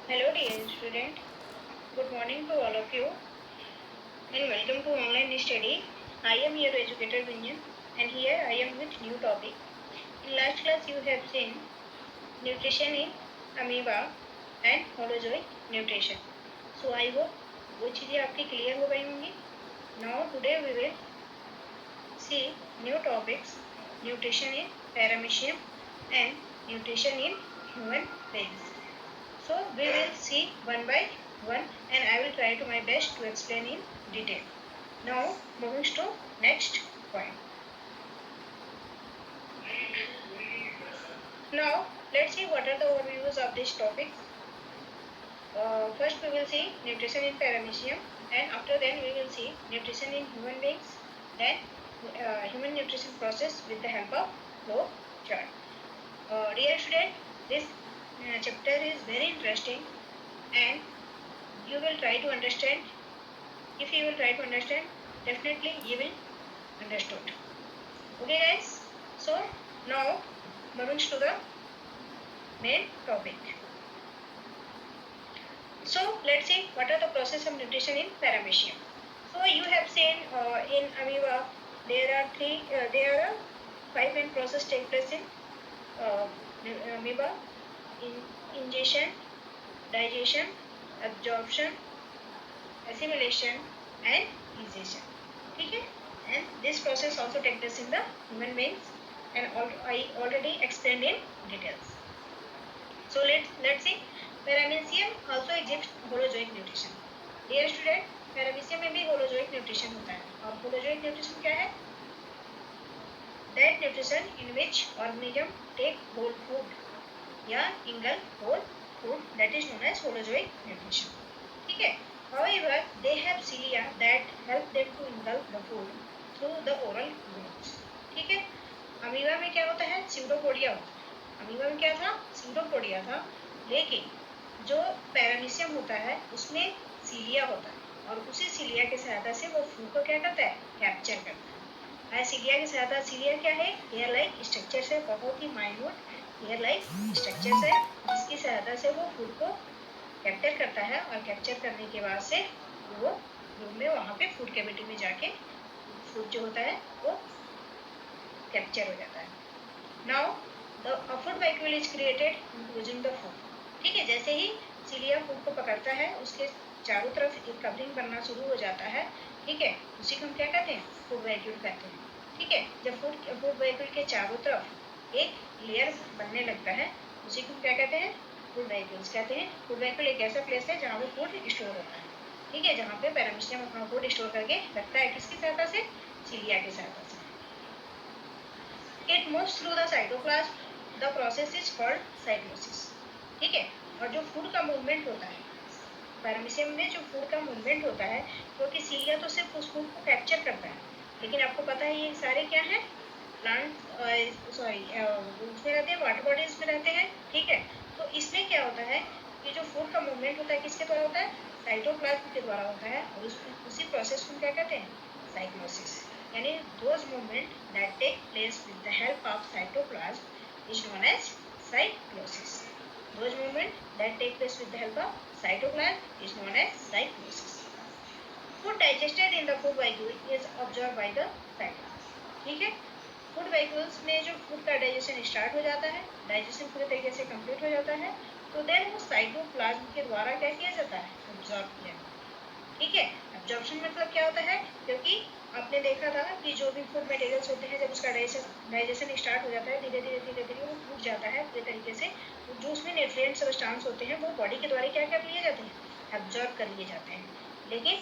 Hello dear student, good morning to all of you and welcome to online study. I am your educator Vinyan and here I am with new topic. In last class you have seen nutrition in amoeba and holozoic nutrition. So I hope वो चीज़ें आपकी clear हो गई होंगी. Now today we will see new topics, nutrition in paramecium and nutrition in human beings. So we will see one by one and I will try to my best to explain in detail. Now moving to next point. Now let's see what are the overviews of this topic. First we will see nutrition in paramecium and after then we will see nutrition in human beings, then human nutrition process with the help of flow chart. Dear student, this chapter is very interesting and you will try to understand. If you will try to understand, definitely you will understood. Okay guys, so now moving to the main topic. So let's see what are the process of nutrition in paramecium. So you have seen in amoeba there are 5 main process take place in amoeba: ingestion, digestion, absorption, assimilation and excretion. Okay, and this process also takes place in the human beings and I already explained in details. So let's see. Paramecium also exists holozoic nutrition. Dear student, paramecium में भी holozoic nutrition होता है और holozoic nutrition क्या है? That nutrition in which organism take whole food या ingest whole food, that is known as holozoic nutrition. ठीक है? However, they have cilia that help them to engulf the food through the oral grooves. ठीक है? Amoeba में क्या होता है? Pseudopodia होता है. अमीबा में क्या था? स्यूडोपोडिया था. लेकिन जो पैरामीशियम होता है उसमें सीलिया होता है और उसी सीलिया की सहायता से वो फूड को क्या करता है? कैप्चर करता है. सीलिया की सहायता, सीलिया क्या है? हेयर लाइक स्ट्रक्चर से, बहुत ही माइन्यूट हेयर लाइक स्ट्रक्चर से, जिसकी सहायता से वो फूड को कैप्चर करता है और कैप्चर करने के बाद से वो रूम में वहाँ पे फूड कैविटी में जाके फूड जो होता है वो कैप्चर हो जाता है. Now the food vacuole is created using the food. ठीक है, जैसे ही सीलिया फूड को पकड़ता है उसके चारों तरफ एक कवरिंग बनना शुरू हो जाता है. ठीक है, उसी को हम क्या कहते हैं? फूड वैक्यूल कहते हैं. ठीक है, जब फूड वैक्यूल के चारों तरफ एक लेयर बनने लगता है उसी को हम क्या कहते हैं? फूड वैक्यूल्स कहते हैं. फूड वैक्यूल एक ऐसा प्लेस है जहाँ पे फूड स्टोर होता है. ठीक है, जहाँ पे पैरामीशियम अपना फूड स्टोर करके रखता है. किसकी सहायता से? सीलिया की सहायता से. It moves through the cytoplasm. The process is called cytosis. ठीक है, और जो फूड का मूवमेंट होता है पैरामीशियम में, जो फूड का मूवमेंट होता है, क्योंकि सीलिया तो सिर्फ उस फूड को कैप्चर करता है, लेकिन आपको पता है ये सारे क्या है? प्लांट उसमें रहते हैं, वाटर बॉडीज में रहते हैं. ठीक है, तो इसमें क्या होता है कि जो फूड का मूवमेंट होता है किसके द्वारा होता है? साइटोप्लाज्म के द्वारा होता है और उसी प्रोसेस को क्या कहते हैं? साइटोसिस. यानी those movement that take place with the help of cytoplasm is known as cytosis. Those movements that take place with the help of cytoplasm is known as cytosis. Food digested in the food vacuole is absorbed by the cytoplasm. ठीक है, food vacuoles में जो food का digestion start हो जाता है, digestion पूरे तरीके से कंप्लीट हो जाता है, तो देन वो साइटोप्लाज्म के द्वारा क्या किया जाता है? अब्जॉर्ब किया जाता है. ठीक है, अब्जॉर्प्शन मतलब क्या होता है? क्योंकि आपने देखा था कि जो भी फूड मटेरियल्स होते हैं जब उसका डाइजेशन स्टार्ट हो जाता है धीरे धीरे वो टूट जाता है पूरे तरीके से. जो उसमें न्यूट्रिएंट सब्सटेंस होते हैं वो बॉडी के द्वारा क्या क्या लिए जाते हैं? एब्जॉर्ब कर लिए जाते हैं. लेकिन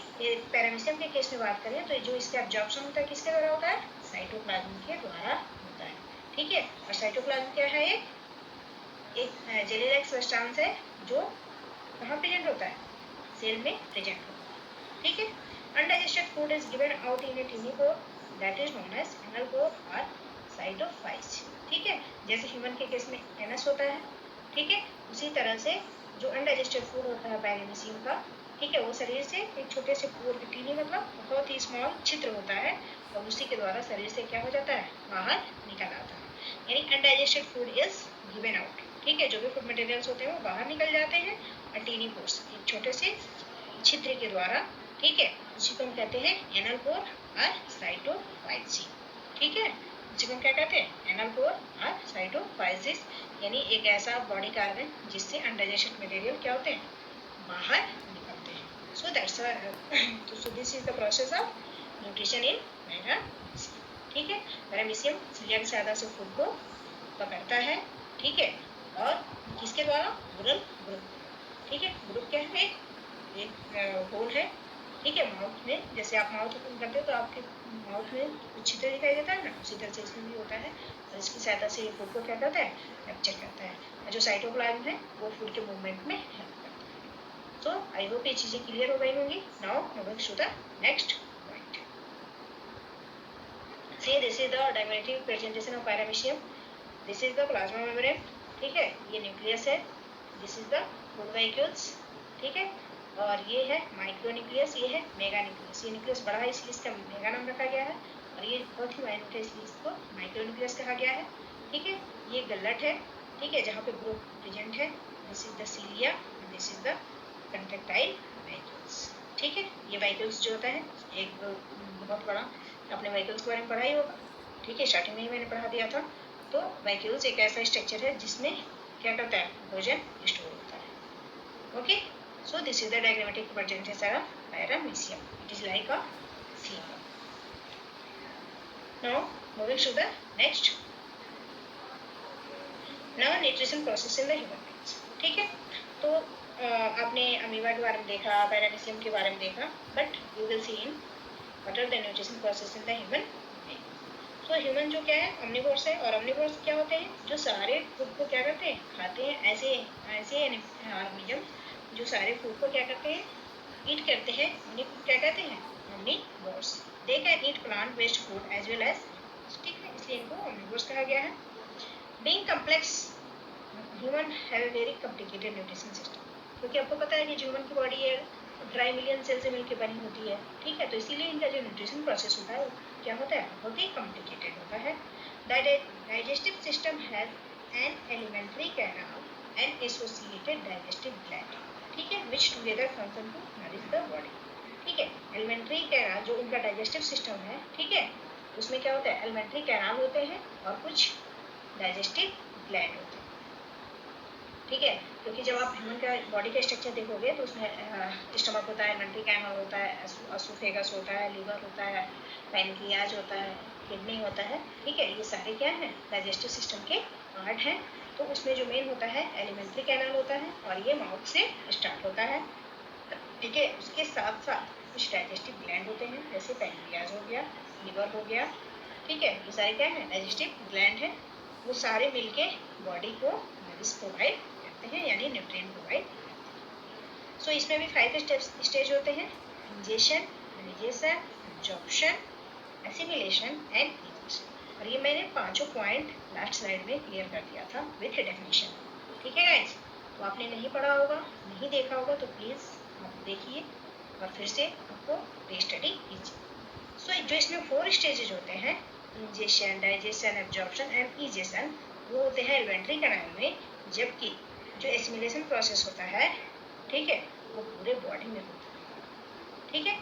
पैरामीशियम के केस में बात करें तो जो इसका एब्जॉर्प्शन होता है किसके द्वारा होता है? साइटोप्लाज्म के द्वारा होता है. ठीक है, और साइटोप्लाज्म क्या है? एक जेली लाइक सब्सटेंस है जो कहाँ प्रेजेंट होता है? सेल में प्रेजेंट होता है. ठीक है, undigested food is given out in a tiny pore that is known as anal pore or cytophytes. ठीक है, जैसे ह्यूमन के केस में एनस होता है. ठीक है, उसी तरह से जो अनडाइजेस्टेड फूड होता है पैरामीशियम का, ठीक है, वो शरीर से एक छोटे से पोर, टीनी मतलब बहुत ही स्मॉल छिद्र होता है और उसी के द्वारा शरीर से क्या हो जाता है? बाहर निकल आता है. यानी undigested food is given out. ठीक है, जो भी फूड मटेरियल्स होते हैं वो बाहर निकल जाते हैं और टीनी पोर्स, एक छोटे से छिद्र के द्वारा, ठीक है, उसी को हम कहते हैं एनल पोर और साइटोफाइजिस, ठीक है, इसी को हम क्या कहते हैं, एनल पोर और साइटोफाइजिस, यानी एक ऐसा बॉडी का ऑर्गन जिससे अनडाइजेस्टेड मटेरियल क्या होते हैं, बाहर निकलते हैं। So that's so this is the process of nutrition in paramecium, ठीक है। पैरामीशियम सिलिया की सहायता से फूड को पकड़ता है, ठीक है, और किसके द्वारा, ओरल ग्रुप, ठीक है, ग्रुप क्या है, एक होल है, ठीक है, माउथ में, जैसे आप माउथ ओपन करते हो तो आपके माउथ में कुछ छिद्र दिखाई देता है ना, उसी तरह से इसमें भी होता है, और इसकी सहायता से फूड को क्या करता है, कैप्चर करता है, और जो साइटोप्लाज्म है वो फूड के मूवमेंट में हेल्प करता है। तो आई होप ये चीजें क्लियर हो गई होंगी। Now moving to the next point. See this is the diametric presentation of paramecium, this is the plasma membrane, ठीक है, ये न्यूक्लियस है, this is the food vacuoles, ठीक है, और ये है माइक्रो न्यूक्लियस, ये है मेगा न्यूक्लियस, ये न्यूक्लियस बड़ा है इसलिए इसका मेगा नाम रखा गया है, और ये बहुत ही माइन्यूट है इसलिए इसको माइक्रो न्यूक्लियस कहा गया है, ठीक है। ये गलट है, ठीक है, जहाँ पे ग्रुप प्रेजेंट है, this is the cilia, this is the contractile vacuoles, ठीक है। ये वैक्यूल्स जो होता है एक बहुत बड़ा, अपने वैक्यूल्स के बारे में पढ़ा ही होगा, ठीक है, स्टार्टिंग में ही मैंने पढ़ा दिया था। तो वैक्यूल्स एक ऐसा स्ट्रक्चर है जिसमें क्या करता है, भोजन स्टोर होता है, okay. So this is the diagrammatic representation of paramecium. It is like a seal. Now moving to the next. Now nutrition process in the human beings. ठीक है, तो आपने अमीबा के बारे में देखा, पैरामीशियम के बारे में देखा, but you will see in what are the nutrition process in the human being. तो ह्यूमन जो क्या है, omnivores है, और omnivores क्या होते हैं, जो सारे फूड को क्या करते हैं, खाते हैं, ऐसे ऑर्गेनिज्म जो सारे फूड को क्या करते हैं, ईट करते हैं, उन्हें क्या कहते हैं, omnivores। They can eat plant based food as well as, ठीक है, इसलिए इनको omnivores कहा गया है। Being complex, human have very complicated nutrition system, क्योंकि आपको पता है कि ह्यूमन की बॉडी है ट्राई मिलियन सेल से मिलकर बनी होती है, ठीक है, तो इसीलिए इनका जो न्यूट्रिशन प्रोसेस होता है क्या होता है, बहुत ही कॉम्प्लिकेटेड होता है। Digestive system has an alimentary canal and associated digestive gland, ठीक है, which together function to nourish the body, ठीक है। एलिमेंट्री कैनाल जो उनका डाइजेस्टिव सिस्टम है, ठीक है, उसमें क्या होता है, एलिमेंट्री कैनाल होते हैं और कुछ डाइजेस्टिव ग्लैंड होते हैं, ठीक है, क्योंकि जब आप ह्यूमन का बॉडी का स्ट्रक्चर देखोगे तो उसमें स्टमक होता है, एलिमेंट्री कैनाल होता है, एसोफेगस होता है, लीवर होता है, पैनक्रियाज होता है, किडनी होता है, ठीक है, ये सारे क्या हैं, डाइजेस्टिव सिस्टम के पार्ट हैं। तो उसमें जो मेन होता है एलिमेंट्री कैनाल होता है, और ये माउथ से स्टार्ट होता है, ठीक है। उसके साथ साथ कुछ डाइजेस्टिव ग्लैंड होते हैं, जैसे पैनक्रियाज हो गया, लीवर हो गया, ठीक है, ये सारे क्या है, डाइजेस्टिव ग्लैंड है, वो सारे मिलके बॉडी को नरिश प्रोवाइड करते हैं, यानी न्यूट्रिएंट प्रोवाइड। सो इसमें भी 5 स्टेज होते हैं, ingestion, digestion, absorption, assimilation and evolution, और ये मैंने 5 पॉइंट लास्ट स्लाइड में क्लियर कर दिया था विथ डेफिनेशन, ठीक है गाइज। तो आपने नहीं पढ़ा होगा, नहीं देखा होगा, तो प्लीज़ आप देखिए और फिर से आपको रीस्टडी कीजिए। सो जो इसमें 4 स्टेजेज होते हैं, ingestion, digestion, absorption and egestion, वो होते हैं एलिमेंट्री कैनाल में, जबकि जो एसिमिलेशन प्रोसेस होता है, ठीक है, वो पूरे बॉडी में होता है, ठीक है।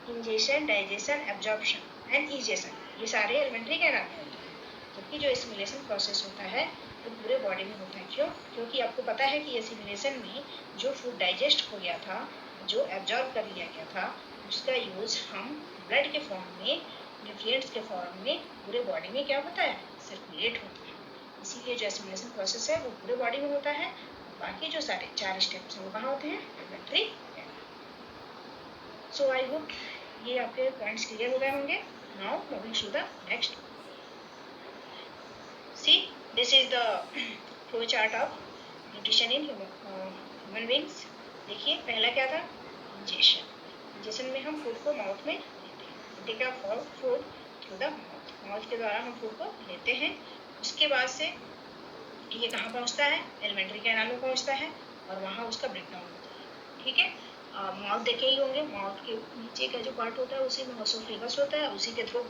Ingestion, digestion, absorption and egestion, ये सारे एलिमेंट्री कैनाल में होते हैं, जबकि जो एसिमिलेशन प्रोसेस होता है वो पूरे बॉडी में होता है। क्यों? क्योंकि आपको पता है कि एसिमिलेशन में जो फूड डाइजेस्ट हो गया था, जो एब्जॉर्ब कर लिया गया था, उसका यूज हम ब्लड के फॉर्म में, न्यूट्रिएंट्स के फॉर्म में पूरे बॉडी में क्या होता है, सर्कुलेट होता है। इसीलिए जो एसिमिलेशन प्रोसेस है वो पूरे बॉडी में होता है, बाकी जो सारे 4 स्टेप्स हैं वो कहाँ होते हैं, alimentary canal. So I hope ये आपके पॉइंट्स क्लियर हो गए होंगे। Now moving to the next. See this is the flow chart of nutrition in human beings. देखिए पहला क्या था, इंजेशन। इंजेशन में हम फूड को माउथ में लेते हैं, take a food through the mouth, mouth के द्वारा हम फूड को लेते हैं। उसके बाद से ये कहाँ पहुँचता है, एलिमेंट्री कैनाल में पहुँचता है, और वहाँ उसका ब्रेकडाउन होता है, ठीक है। माउथ देखे ही होंगे, माउथ के नीचे का जो पार्ट होता है उसी में एसोफेगस होता है, उसी के थ्रू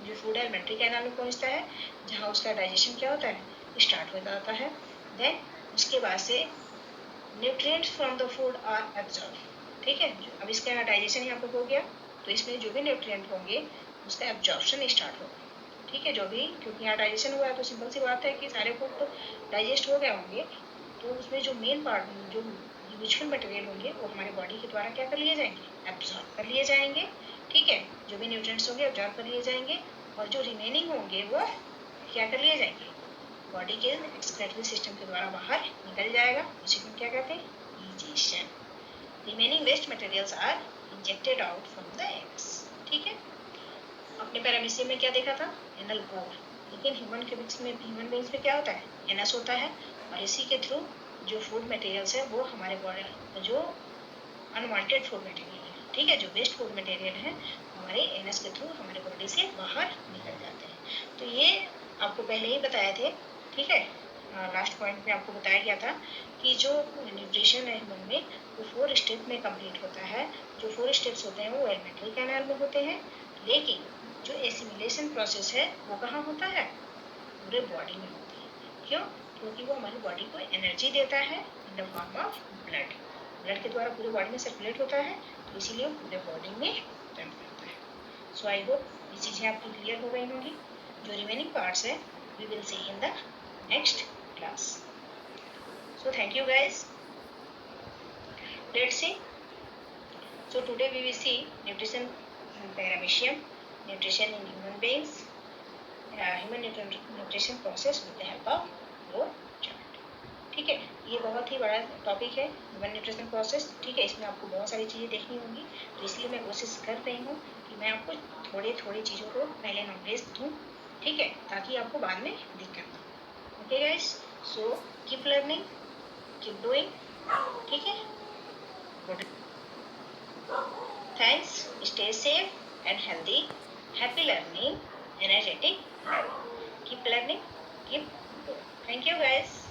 जो फूड है एलिमेंट्री कैनाल में पहुँचता है, जहाँ उसका डाइजेशन क्या होता है, स्टार्ट हो जाता है। देन उसके बाद से nutrients from the food are absorb, ठीक है। अब इसका यहाँ डाइजेशन यहाँ पे हो गया, तो इसमें जो भी न्यूट्रिएंट होंगे उसका एब्जॉर्प्शन स्टार्ट होगा, ठीक है। जो भी, क्योंकि यहाँ डाइजेशन हुआ है तो सिंपल सी बात है कि सारे फूड तो डाइजेस्ट हो गए होंगे, तो उसमें जो मेन पार्ट, जो यूजफुल मटेरियल होंगे वो हमारे बॉडी के द्वारा क्या कर लिए जाएंगे, एब्जॉर्ब कर लिए जाएंगे, ठीक है। जो भी न्यूट्रिएंट्स होंगे एब्जॉर्ब कर लिए जाएंगे, और जो रिमेनिंग होंगे वो क्या कर लिए जाएंगे, बॉडी के एक्सक्रीटरी सिस्टम के द्वारा बाहर निकल जाएगा, उसी को क्या कहते हैं, digestion. Remaining waste materials are injected out from the anus, ठीक है। अपने पैरामीशियम में क्या देखा था, एनल कोर, लेकिन ह्यूमन बींग्स में क्या होता है, एनस होता है, और इसी के थ्रू जो फूड मटेरियल्स है वो हमारे बॉडी, जो अनवांटेड फूड मटेरियल है, ठीक है, जो वेस्ट फूड मटेरियल है हमारे एनस के थ्रू हमारे बॉडी से बाहर निकल जाते हैं। तो ये आपको पहले ही बताए थे, ठीक है। लास्ट पॉइंट में आपको बताया गया था कि जो न्यूट्रिशन है ह्यूमन में वो 4 स्टेप में कंप्लीट होता है। जो 4 स्टेप्स होते हैं वो एलिमेंट्री कैनाल में होते हैं, लेकिन जो एसिमिलेशन प्रोसेस है वो कहाँ होता है, पूरे बॉडी में होती है। क्यों, क्योंकि वो हमारी बॉडी को एनर्जी देता है in the form of blood, blood के द्वारा पूरे बॉडी में सर्कुलेट होता है, तो इसीलिए पूरे बॉडी में रन करता है। सो आई होप ये चीज़ें आपकी क्लियर हो गई होंगी। जो रिमेनिंग पार्ट्स है we will see in the next class. So thank you guys. Let's see. So today we will see nutrition in paramecium, nutrition in human beings, human nutrition process with the help of flow chart. ठीक है, ये बहुत ही बड़ा topic है human nutrition process, ठीक है। इसमें आपको बहुत सारी चीज़ें देखनी होंगी, तो इसलिए मैं कोशिश कर रही हूँ कि मैं आपको थोड़ी चीज़ों को पहले नॉलेज दूँ, ठीक है, ताकि आपको बाद में दिक्कत ना हो। Okay guys, so keep learning, keep doing, ठीक है। Good, thanks, stay safe and healthy, happy learning, energetic, keep learning, keep, thank you guys.